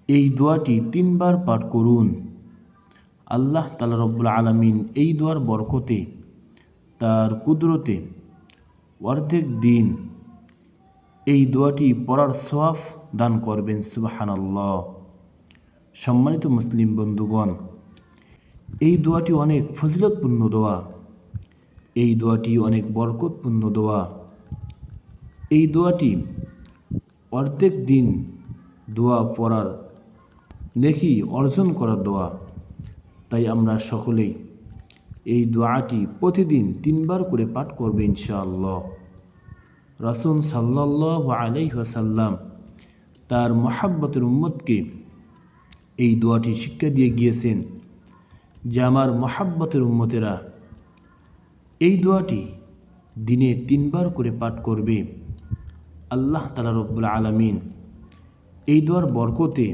এই দোয়াটি 3 বার পাঠ করুন। আল্লাহ তাআলা রব্বুল আলামিন এই দোয়ার বরকতে, তার কুদরতে অর্ধেক দিন এই দোয়াটি পড়ার সওয়াব দান করবেন। সুবহানাল্লাহ। সম্মানিত মুসলিম বন্ধুগণ, এই দোয়াটি অনেক ফজিলতপূর্ণ দোয়া, এই দোয়াটি অনেক বরকতপূর্ণ দোয়া। এই দোয়াটি অর্ধেক দিন দোয়া পড়ার নেকি অর্জন করার দোয়া। তাই আমরা সকলেই এই দোয়াটি প্রতিদিন 3 বার করে পাঠ করবে ইনশাআল্লাহ। রাসূল সাল্লাল্লাহু আলাইহি ওয়াসাল্লাম তার মহাব্বতের উম্মতকে এই দোয়াটি শিক্ষা দিয়ে গিয়েছেন যে আমার মহাব্বতের উম্মতেরা এই দোয়াটি দিনে 3 বার করে পাঠ করবে। আল্লাহ তাআলা রব্বুল আলামিন এই দোয়ার বরকতে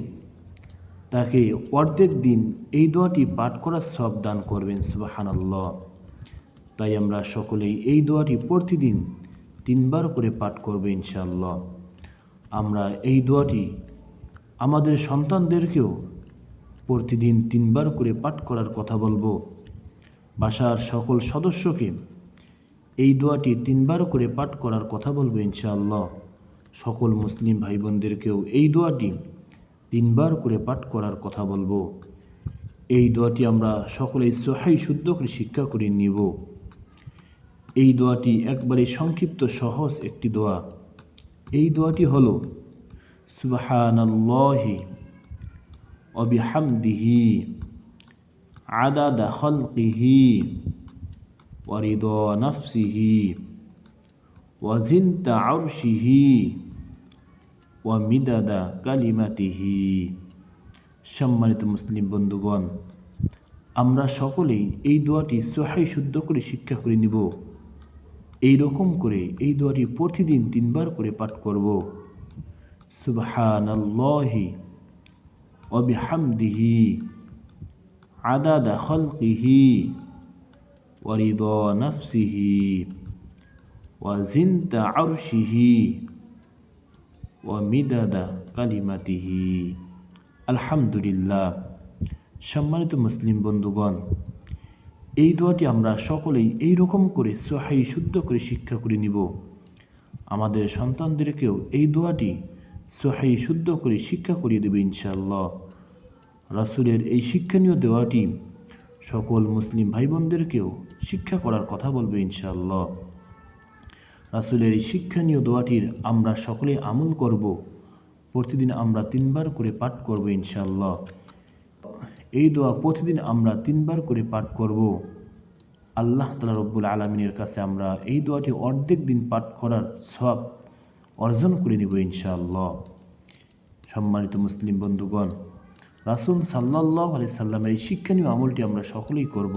তাকে অর্ধেক দিন এই দোয়াটি পাঠ করার সওয়াব দান করবেন। সুবহানাল্লাহ। তাই আমরা সকলেই এই দোয়াটি প্রতিদিন 3 বার করে পাঠ করব ইনশাআল্লাহ। আমরা এই দোয়াটি আমাদের সন্তানদেরকেও প্রতিদিন 3 বার করে পাঠ করার কথা বলবো। বাসার সকল সদস্যকে এই দোয়াটি 3 বার করে পাঠ করার কথা বলবো ইনশাআল্লাহ। সকল মুসলিম ভাই বোনদেরকেও এই দোয়াটি 3 বার করে পাঠ করার কথা বলবো। এই দোয়াটি আমরা সকলেই সহিহ শুদ্ধ করে শিক্ষা করে নিব। এই দোয়াটি একবারে সংক্ষিপ্ত সহজ একটি দোয়া। এই দোয়াটি হলো সুবহানাল্লাহি ওয়া বিহামদিহি আদাদা খালকিহি ওয়া রিদা নাফসিহি ওয়া জিনতা আরশিহি ওয়া মিদাদা কালিমাতিহি। সম্মানিত মুসলিম বন্ধুগণ, আমরা সকলেই এই দোয়াটি সহিহ শুদ্ধ করে শিক্ষা করে নিব। এই রকম করে এই দোয়াটি প্রতিদিন 3 বার করে পাঠ করব। সুবহানাল্লাহি ওয়া বিহামদিহি আদাদা খালকিহি ওয়া রিদা নাফসিহি ওয়া জিনতা আরশিহি ওয়া মিদাদা কালিমাতিহি। আলহামদুলিল্লাহ। সম্মানিত মুসলিম বন্ধুগণ, এই দোয়াটি আমরা সকলেই এই রকম করে সহিহ শুদ্ধ করে শিক্ষা করে নিব। আমাদের সন্তানদেরকেও এই দোয়াটি সহিহ শুদ্ধ করে শিক্ষা করিয়ে দেবে ইনশাআল্লাহ। রাসূলের এই শিক্ষণীয় দোয়াটি সকল মুসলিম ভাই বোনদেরকেও শিক্ষা করার কথা বলবে ইনশাআল্লাহ। রাসূলের এই শিক্ষণীয় দোয়াটির আমরা সকলে আমল করব। প্রতিদিন আমরা 3 বার করে পাঠ করব ইনশাআল্লাহ। এই দোয়া প্রতিদিন আমরা 3 বার করে পাঠ করব। আল্লাহ তাআলা রব্বুল আলামিনের কাছে আমরা এই দোয়াটি অর্ধেক দিন পাঠ করার সওয়াব অর্জন করে নেব ইনশাআল্লাহ। সম্মানিত মুসলিম বন্ধুগণ, রাসূল সাল্লাল্লাহু আলাইহি সাল্লামের এই শিক্ষণীয় আমলটি আমরা সকলেই করব।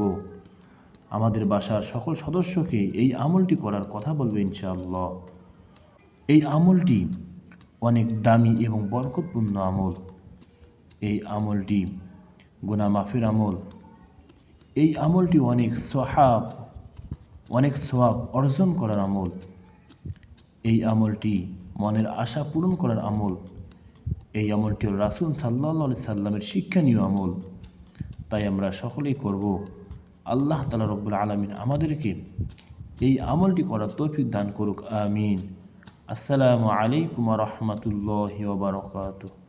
আমাদের বাসার সকল সদস্যকে এই আমলটি করার কথা বলবে ইনশাআল্লাহ। এই আমলটি অনেক দামি এবং বরকতপূর্ণ আমল। এই আমলটি গুনাহ মাফের আমল। এই আমলটি অনেক সওয়াব অর্জন করার আমল। এই আমলটি মনের আশা পূরণ করার আমল। এই আমলটি রাসূল সাল্লাল্লাহু আলাইহি সাল্লামের শিক্ষণীয় আমল। তাই আমরা সকলেই করব। আল্লাহ তাআলা রব্বুল আলামিন আমাদেরকে এই আমলটি করার তৌফিক দান করুক। আমিন। আসসালামু আলাইকুম ওয়া রাহমাতুল্লাহি ওয়া বারাকাতুহু।